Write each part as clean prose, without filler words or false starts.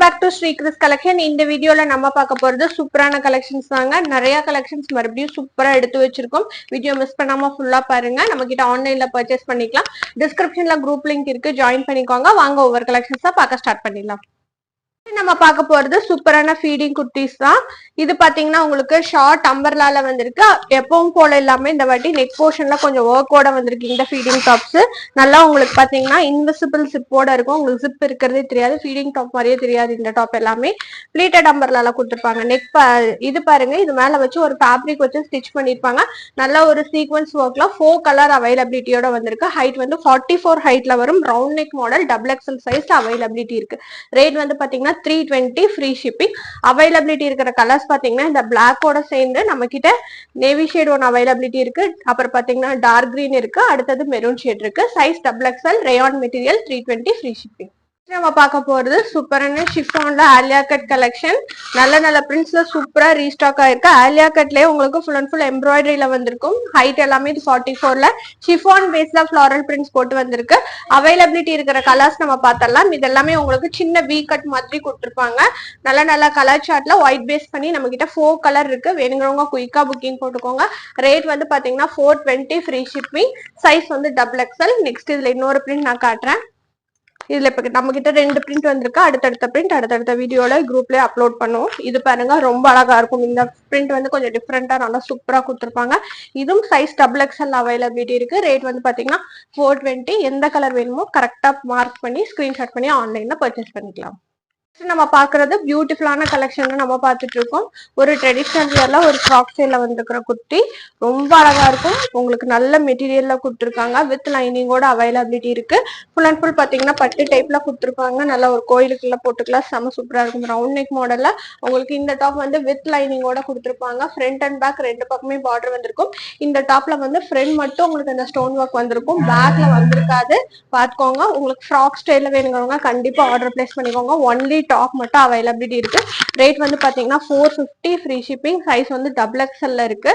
Back to Sri Kris collection. இந்த வீடியோல நம்ம பார்க்க போறது சூப்பரான கலெக்ஷன்ஸ் தாங்க. நிறைய கலெக்ஷன்ஸ் மறுபடியும் சூப்பரா எடுத்து வச்சிருக்கோம். வீடியோ மிஸ் பண்ணாம ஃபுல்லா பாருங்க. நம்ம கிட்ட ஆன்லைன்ல பர்ச்சேஸ் பண்ணிக்கலாம். டிஸ்கிரிப்ஷன்ல குரூப் லிங்க் இருக்கு, ஜாயின் பண்ணிக்கோங்க. வாங்க ஒவ்வொரு கலெக்ஷன்ஸா பார்க்க ஸ்டார்ட் பண்ணிடலாம். நம்ம பார்க்க போறது சூப்பரான ஃபீடிங் குர்த்திஸ் தான். இது பாத்தீங்கன்னா உங்களுக்கு ஷார்ட் அம்பர்லால வந்திருக்கு. எப்பவும் போல இல்லாம இந்த வாட்டி நெக் போர்ஷன்ல கொஞ்சம் ஒர்க்கோட வந்திருக்கு. இந்த ஃபீடிங் டாப்ஸ் நல்லா உங்களுக்கு பாத்தீங்கன்னா இன்விசிபிள் ஜிப்போட இருக்கும். உங்களுக்கு ஜிப் இருக்கிறதே தெரியாது, ஃபீடிங் டாப் மாதிரியே தெரியாது. இந்த டாப் எல்லாமே பிளீட்டட் அம்பர்லால கொடுத்துருப்பாங்க. இது பாருங்க, இது மேல வச்சு ஒரு ஃபேப்ரிக் வச்சு ஸ்டிச் பண்ணிருப்பாங்க. நல்ல ஒரு சீக்வன்ஸ் ஒர்க்ல 4 கலர் அவைலபிலிட்டியோட வந்திருக்கு. ஹைட் வந்து 44 ஹைட்ல வரும். Round neck model, double XL size availability இருக்கு. ரேட் வந்து பாத்தீங்கன்னா 320 ஃப்ரீ ஷிப்பிங். அவைலபிலிட்டி இருக்கிற கலர்ஸ் பாத்தீங்கன்னா இந்த பிளாக்கோட சேர்ந்து நம்ம கிட்ட நேவி ஷேட் ஒன்று அவைலபிலிட்டி இருக்கு. அப்புறம் பாத்தீங்கன்னா டார்க் கிரீன் இருக்கு. அடுத்தது மெரூன் ஷேட் இருக்கு. Size double XL, rayon material, 320 free shipping. நம்ம பார்க்க போறது சூப்பரான ஷிஃபான்ல ஆலியா கட் கலெக்ஷன். நல்ல நல்ல பிரிண்ட்ஸ்ல சூப்பரா ரீஸ்டாக் ஆயிருக்கு. ஆலியா கட்லயே உங்களுக்கு ஃபுல் அண்ட் ஃபுல் எம்ப்ராய்டரியில வந்திருக்கும். ஹைட் எல்லாமே 44ல ஷிஃபான் பேஸ்ல ஃபிளாரல் பிரிண்ட்ஸ் போட்டு வந்திருக்கு. அவைலபிலிட்டி இருக்கிற கலர்ஸ் நம்ம பார்த்தலாம். இது எல்லாமே உங்களுக்கு சின்ன வி கட் மாதிரி கொடுத்துருப்பாங்க. நல்ல நல்ல கலர் சார்ட்ல ஒயிட் பேஸ் பண்ணி நம்ம கிட்ட 4 கலர் இருக்கு. வேணுங்கிறவங்க குயிக்கா புக்கிங் போட்டுக்கோங்க. ரேட் வந்து பாத்தீங்கன்னா 420 ஃப்ரீ ஷிப்பிங். சைஸ் வந்து டபுள் எக்ஸ்எல். நெக்ஸ்ட் இதுல இன்னொரு பிரிண்ட் நான் காட்டுறேன். இதுல இப்ப நம்ம கிட்ட 2 பிரிண்ட் வந்திருக்கு. அடுத்தடுத்த பிரிண்ட் அடுத்தடுத்த வீடியோல குரூப்ல அப்லோட் பண்ணுவோம். இது பாருங்க, ரொம்ப அழகா இருக்கும். இந்த பிரிண்ட் வந்து கொஞ்சம் டிஃப்ரெண்டா நல்லா சூப்பரா கொடுத்துருப்பாங்க. இதுவும் சைஸ் டபுள் எக்ஸ்எல் அவைலபிலிட்டி இருக்கு. ரேட் வந்து பாத்தீங்கன்னா 420. எந்த கலர் வேணுமோ கரெக்டா மார்க் பண்ணி ஸ்கிரீன்ஷாட் பண்ணி ஆன்லைன்ல பர்ச்சேஸ் பண்ணிக்கலாம். நம்ம பாக்குறது பியூட்டிஃபுல்லான கலெக்ஷன் நம்ம பார்த்துட்டு இருக்கோம். ஒரு ட்ரெடிஷனல் வியர்ல ஒரு ஃப்ராக் ஸ்டைல்ல வந்திருக்கிற குர்த்தி ரொம்ப அழகா இருக்கும். உங்களுக்கு நல்ல மெட்டீரியல்ல கொடுத்துருக்காங்க. வித் லைனிங்கோட அவைலபிலிட்டி இருக்கு. ஃபுல் அண்ட் ஃபுல் பாத்தீங்கன்னா பட்டு டைப்ல கொடுத்துருப்பாங்க. நல்லா ஒரு கோயிலுக்குள்ள போட்டுக்கலாம், செம சூப்பரா இருக்கும். ரவுண்ட் நெக் மாடல்ல உங்களுக்கு இந்த டாப் வந்து வித் லைனிங்கோட கொடுத்துருப்பாங்க. ஃப்ரண்ட் அண்ட் பேக் ரெண்டு பக்கமே பார்டர் வந்திருக்கும். இந்த டாப்ல வந்து ஃப்ரண்ட் மட்டும் உங்களுக்கு அந்த ஸ்டோன் ஒர்க் வந்திருக்கும், பேக்ல வந்திருக்காது. பாத்துக்கோங்க. உங்களுக்கு ஃப்ராக் ஸ்டைல்ல வேணுங்கிறவங்க கண்டிப்பா ஆர்டர் பிளேஸ் பண்ணிக்கோங்க. ஒன்லி டாப் மட்டும் அவைலபிலிட்டி இருக்கு. ரேட் வந்து பாத்தீங்கன்னா 450 ஃப்ரீ ஷிப்பிங். சைஸ் வந்து டபுள் எக்ஸ்எல்ல இருக்கு.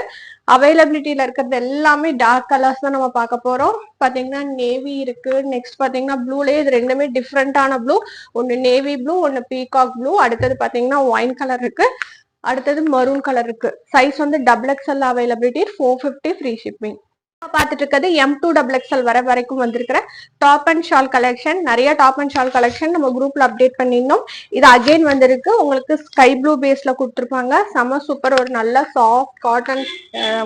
அவைலபிலிட்டியில இருக்கிறது எல்லாமே டார்க் கலர்ஸ் தான் நம்ம பார்க்க போறோம். பாத்தீங்கன்னா நேவி இருக்கு. நெக்ஸ்ட் பாத்தீங்கன்னா ப்ளூலயே இது ரெண்டுமே டிஃப்ரெண்டான ப்ளூ. ஒன்னு நேவி ப்ளூ, ஒன்னு பீகாக் ப்ளூ. அடுத்தது பாத்தீங்கன்னா ஒயின் கலர் இருக்கு. அடுத்தது மரூன் கலர் இருக்கு. சைஸ் வந்து double XL availability, 450 free shipping. பார்த்துட்டு இருக்கிறது M2 டபுள் எக்ஸ்எல் வர வரைக்கும் வந்திருக்கிற டாப் அண்ட் ஷால் கலெக்ஷன். நிறைய டாப் அண்ட் ஷால் கலெக்ஷன் நம்ம குரூப்ல அப்டேட் பண்ணியிருந்தோம். இது அகைன் வந்திருக்கு. உங்களுக்கு ஸ்கை ப்ளூ பேஸ்ல கொடுத்துருப்பாங்க. செம சூப்பர். ஒரு நல்ல சாஃப்ட் காட்டன்,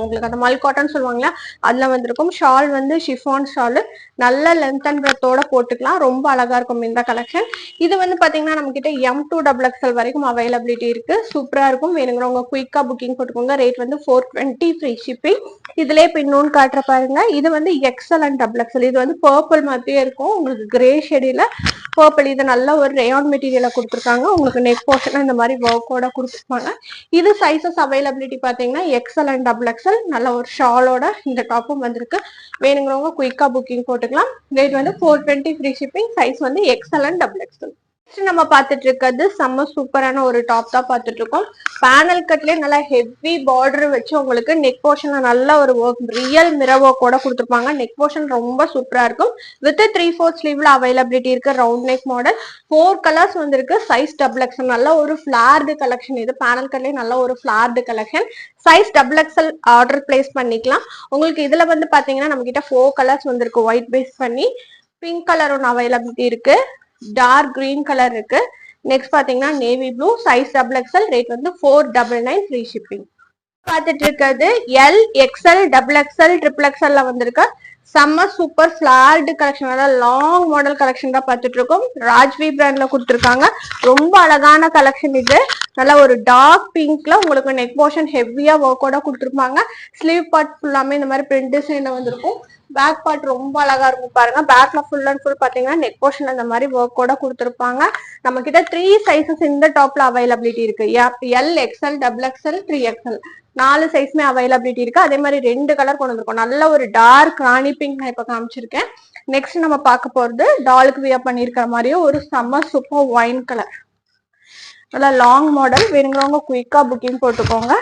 உங்களுக்கு அந்த மல் காட்டன் சொல்லுவாங்களா, அதுல வந்திருக்கும். ஷால் வந்து ஷிஃபான் ஷால், நல்ல லென்த் அண்ட் பிரெத்தோட போட்டுக்கலாம். ரொம்ப அழகா இருக்கும் இந்த கலெக்ஷன். இது வந்து பாத்தீங்கன்னா நம்ம கிட்ட M2 டபுள் எக்ஸ்எல் வரைக்கும் அவைலபிலிட்டி இருக்கு. சூப்பரா இருக்கும். வேணுங்கிறவங்க குயிக்கா புக்கிங் போட்டுக்கோங்க. ரேட் வந்து 420 ஃப்ரீ ஷிப்பிங். இதுலயே இப்ப இன்னொன்னு காட்டுற பாருங்க. இது வந்து எக்ஸ்எல் அண்ட் டபுள் எக்ஸ்எல். இது வந்து பர்பிள் மாதிரியே இருக்கும். உங்களுக்கு கிரே ஷேடில பர்பிள். இது நல்ல ஒரு ரேயான் மெட்டீரியல கொடுத்துருக்காங்க. உங்களுக்கு நெக் போர்ஷன் இந்த மாதிரி ஒர்க்கோட கொடுத்துருப்பாங்க. இது சைசஸ் அவைலபிலிட்டி பாத்தீங்கன்னா எக்ஸ்எல் அண்ட் டபுள் எக்ஸ்எல். நல்ல ஒரு ஷாலோட இந்த டாப்பும் வந்திருக்கு. வேணுங்கிறவங்க குயிக்கா புக்கிங் போட்டுக்கலாம். ரேட் வந்து 420 ஃப்ரீ ஷிப்பிங். சைஸ் வந்து எக்ஸ்எல் அண்ட் டபுள் எக்ஸ்எல். நம்ம பார்த்துட்டு இருக்கிறது செம்ம சூப்பரான ஒரு டாப் தான் பார்த்துட்டு இருக்கோம். பேனல் கட்லயே நல்லா ஹெவி பார்டர் வச்சு உங்களுக்கு நெக் போர்ஷன்ல நல்ல ஒரு ஒர்க், ரியல் மிரர் ஒர்க்கோட கொடுத்துருப்பாங்க. நெக் போர்ஷன் ரொம்ப சூப்பரா இருக்கும். வித் 3/4 ஸ்லீவ்ல அவைலபிலிட்டி இருக்கு. ரவுண்ட் நெக் மாடல், 4 கலர்ஸ் வந்திருக்கு. Size double XL. நல்ல ஒரு ஃபிளார்டு கலெக்ஷன். இது பேனல் கட்லயே நல்ல ஒரு flared collection. Size double XL order place பண்ணிக்கலாம். உங்களுக்கு இதுல வந்து பாத்தீங்கன்னா நம்ம கிட்ட 4 கலர்ஸ் வந்திருக்கு. ஒயிட் பேஸ் பண்ணி பிங்க் கலர் ஒன்று அவைலபிலிட்டி இருக்கு. டார்க் கிரீன் கலர் இருக்கு. நெக்ஸ்ட் பாத்தீங்கன்னா navy blue. Size double XL. Rate வந்து 499 ஃப்ரீ ஷிப்பிங். பார்த்துட்டு இருக்கிறது L, XL, double XL, triple எக்ஸ்எல்ல வந்திருக்கு. செம்ம சூப்பர் ஃபிளார்டு கலெக்ஷன், அதாவது லாங் மாடல் கலெக்ஷன் தான் பார்த்துட்டு இருக்கோம். ராஜ்வி பிராண்ட்ல கொடுத்துருக்காங்க. ரொம்ப அழகான கலெக்ஷன் இது. நல்ல ஒரு டார்க் பிங்க்ல உங்களுக்கு நெக் போர்ஷன் ஹெவியா ஒர்க்கோட கொடுத்துருப்பாங்க. ஸ்லீவ் பார்ட் ஃபுல்லாமே இந்த மாதிரி பிரிண்ட் டிசைன்ல வந்திருக்கும். பேக் பார்ட் ரொம்ப அழகா இருக்கும் பாருங்க. பேக்ல ஃபுல் அண்ட் ஃபுல் பாத்தீங்கன்னா நெக் போர்ஷன் அந்த மாதிரி ஒர்க்கோட கொடுத்துருப்பாங்க. நம்ம கிட்ட 3 சைசஸ் இந்த டாப்ல அவைலபிலிட்டி இருக்கு. L, XL, double XL, 3XL 4 சைஸ்மே அவைலபிலிட்டி இருக்கு. அதே மாதிரி 2 கலர் கொண்டு வந்திருக்கோம். நல்ல ஒரு டார்க் ராணி பிங்க் நான் இப்ப காமிச்சிருக்கேன். நெக்ஸ்ட் நம்ம பார்க்க போறது டாலுக்கு வியர் பண்ணிருக்கிற மாதிரியே ஒரு செம்ம சூப்பர் ஒயின் கலர், நல்லா லாங் மாடல். வேணுங்கிறவங்க குயிக்கா புக்கிங் போட்டுக்கோங்க.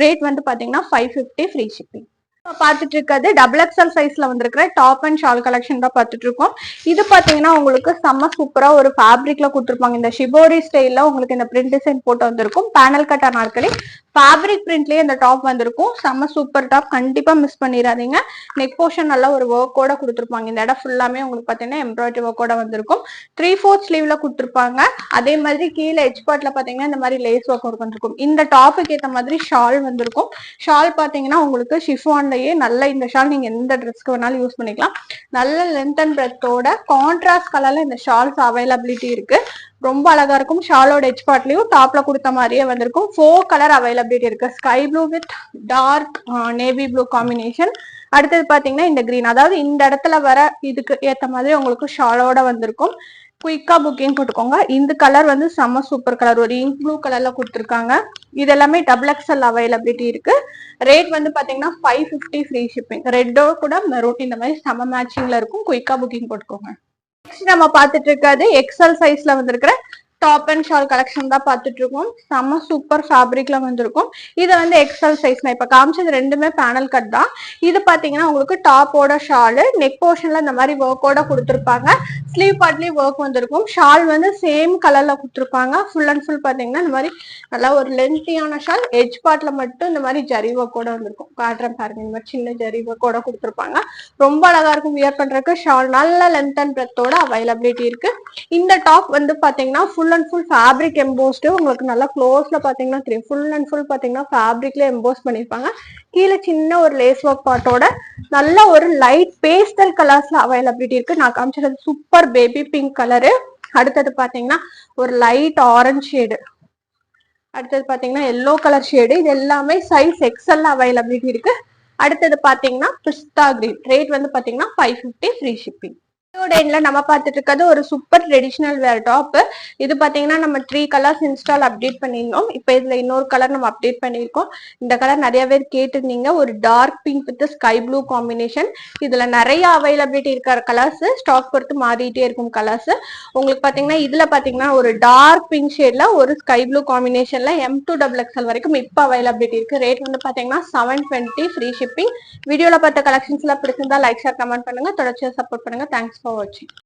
ரேட் வந்து பாத்தீங்கன்னா 550 ஃப்ரீ ஷிப்பிங். பாத்துட்டு இருக்கிறது டபுள் எக்ஸ்எல் சைஸ்ல வந்திருக்கிற டாப் அண்ட் ஷால் கலெக்ஷன் தான் பாத்துட்டு இருக்கோம். இது பாத்தீங்கன்னா உங்களுக்கு செம்ம சூப்பரா ஒரு ஃபேப்ரிக்ல கொடுத்துருப்பாங்க. இந்த ஷிபோரி ஸ்டைல்ல உங்களுக்கு இந்த பிரிண்ட் டிசைன் போட்டு வந்திருக்கும். பேனல் கட் நாட்களே ஃபேப்ரிக் பிரிண்ட்லயே இந்த டாப் வந்திருக்கும். செம்ம சூப்பர் டாப், கண்டிப்பா மிஸ் பண்ணிடாதீங்க. நெக் போர்ஷன் நல்லா ஒரு ஒர்க்கோட கொடுத்துருப்பாங்க. இந்த இடம் ஃபுல்லாமே உங்களுக்கு பாத்தீங்கன்னா எம்ப்ராய்டரி ஒர்க்கோட வந்திருக்கும். 3/4 ஸ்லீவ்ல கொடுத்துருப்பாங்க. அதே மாதிரி கீழே எட்ஜ் பார்ட்ல பாத்தீங்கன்னா இந்த மாதிரி லேஸ் ஒர்க் வந்திருக்கும். இந்த டாப்புக்கு ஏற்ற மாதிரி ஷால் வந்திருக்கும். ஷால் பாத்தீங்கன்னா உங்களுக்கு ஷிஃபான்லயே நல்ல இந்த ஷால் நீங்க எந்த ட்ரெஸ்க்கு வேணாலும் யூஸ் பண்ணிக்கலாம். நல்ல லென்த் அண்ட் பிரெத்தோட கான்ட்ராஸ்ட் கலர்ல இந்த ஷால்ஸ் அவைலபிலிட்டி இருக்கு. ரொம்ப அழகா இருக்கும். ஷாலோட எட்ஜ் பார்ட்லயும் டாப்ல கொடுத்த மாதிரியே வந்திருக்கும். 4 கலர் அவைலபிலிட்டி இருக்கு. Sky blue with dark navy blue combination. அடுத்தது பாத்தீங்கன்னா இந்த கிரீன், அதாவது இந்த இடத்துல வர இதுக்கு ஏத்த மாதிரி உங்களுக்கு ஷாலோட வந்திருக்கும். குயிக்கா புக்கிங் போட்டுக்கோங்க. இந்த கலர் வந்து செம்ம சூப்பர் கலர், ஒரு இங்க் ப்ளூ கலர்ல கொடுத்துருக்காங்க. இது எல்லாமே டபுள் எக்ஸ்எல் அவைலபிலிட்டி இருக்கு. ரேட் வந்து பாத்தீங்கன்னா 550 ஃப்ரீ ஷிப்பிங். ரெட்டோ கூட மெரூன் இந்த மாதிரி செம்ம மேட்சிங்ல இருக்கும். குயிக்கா புக்கிங் போட்டுக்கோங்க. நெக்ஸ்ட் நம்ம பாத்துட்டு இருக்காது எக்ஸ்எல் சைஸ்ல வந்திருக்கிற டாப் அண்ட் ஷால் கலெக்ஷன் தான் பாத்துட்டு இருக்கோம். செம்ம சூப்பர் ஃபேப்ரிக்ல வந்திருக்கும். இது வந்து எக்ஸ்எல் சைஸ். நான் இப்ப காமிச்சது ரெண்டுமே பேனல் கட் தான். இது பாத்தீங்கன்னா உங்களுக்கு டாப்போட ஷாலு, நெக் போர்ஷன்ல இந்த மாதிரி ஒர்க்கோட கொடுத்துருப்பாங்க. ஸ்லீவ் பார்ட்லயும் ஒர்க் வந்திருக்கும். ஷால் வந்து சேம் கலர்ல கொடுத்துருப்பாங்க. ஃபுல் அண்ட் ஃபுல் பாத்தீங்கன்னா இந்த மாதிரி நல்லா ஒரு லென்த்தியான ஷால். எட்ஜ் பார்ட்ல மட்டும் இந்த மாதிரி ஜரி ஒர்க்கோட வந்திருக்கும். காட்டுறேன் பாருங்க, இந்த மாதிரி சின்ன ஜரி ஒர்க்கோட கொடுத்துருப்பாங்க. ரொம்ப அழகா இருக்கும் வியர் பண்றதுக்கு. ஷால் நல்ல லென்த் அண்ட் பிரெத்தோட அவைலபிலிட்டி இருக்கு. இந்த டாப் வந்து பாத்தீங்கன்னா full and full fabric embossed. உங்களுக்கு நல்லா க்ளோஸ்ல பாத்தீங்கன்னா தெரியும். ஃபுல் அண்ட் ஃபுல் பாத்தீங்கன்னா ஃபேப்ரிக்ல எம்போஸ் பண்ணிருப்பாங்க. கீழே சின்ன ஒரு லேஸ் ஒர்க் பார்ட்டோட நல்ல ஒரு லைட் பேஸ்டல் கலர்ஸ்ல அவைலபிலிட்டி இருக்கு. நான் காமிச்சது சூப்பர் பேபி பிங்க் கலரு. அடுத்தது பாத்தீங்கன்னா ஒரு லைட் ஆரஞ்சு ஷேடு. அடுத்தது பாத்தீங்கன்னா எல்லோ கலர் ஷேடு. இது எல்லாமே சைஸ் எக்ஸ்எல் அவைலபிலிட்டி இருக்கு. அடுத்தது பாத்தீங்கன்னா பிஸ்தா கிரீன். ரேட் வந்து பாத்தீங்கன்னா 550 ஃப்ரீ ஷிப்பிங். நம்ம பார்த்துட்டு இருக்கிறது ஒரு சூப்பர் ட்ரெடிஷனல் வேர் டாப். இது பாத்தீங்கன்னா நம்ம 3 கலர்ஸ் இன்ஸ்டால் அப்டேட் பண்ணியிருந்தோம். இப்போ இதுல இன்னொரு கலர் நம்ம அப்டேட் பண்ணியிருக்கோம். இந்த கலர் நிறைய பேர் கேட்டிருந்தீங்க. ஒரு dark pink with sky blue combination. இதுல நிறைய அவைலபிலிட்டி இருக்கிற கலர்ஸ், ஸ்டாக் பொறுத்து மாறிட்டே இருக்கும் கலர்ஸ். உங்களுக்கு பாத்தீங்கன்னா இதுல பாத்தீங்கன்னா ஒரு டார்க் பிங்க் ஷேட்ல ஒரு ஸ்கை ப்ளூ காம்பினேஷன்ல M2XXL வரைக்கும் இப்போ அவைலபிலிட்டி இருக்கு. ரேட் வந்து பாத்தீங்கன்னா 720 ஃப்ரீ ஷிப்பிங். வீடியோல பார்த்த கலெக்ஷன்ஸ் எல்லாம் பிடிச்சிருந்தா லைக் ஷேர் கமெண்ட் பண்ணுங்க. தொடர்ச்சியா சப்போர்ட் பண்ணுங்க. Thanks for watching.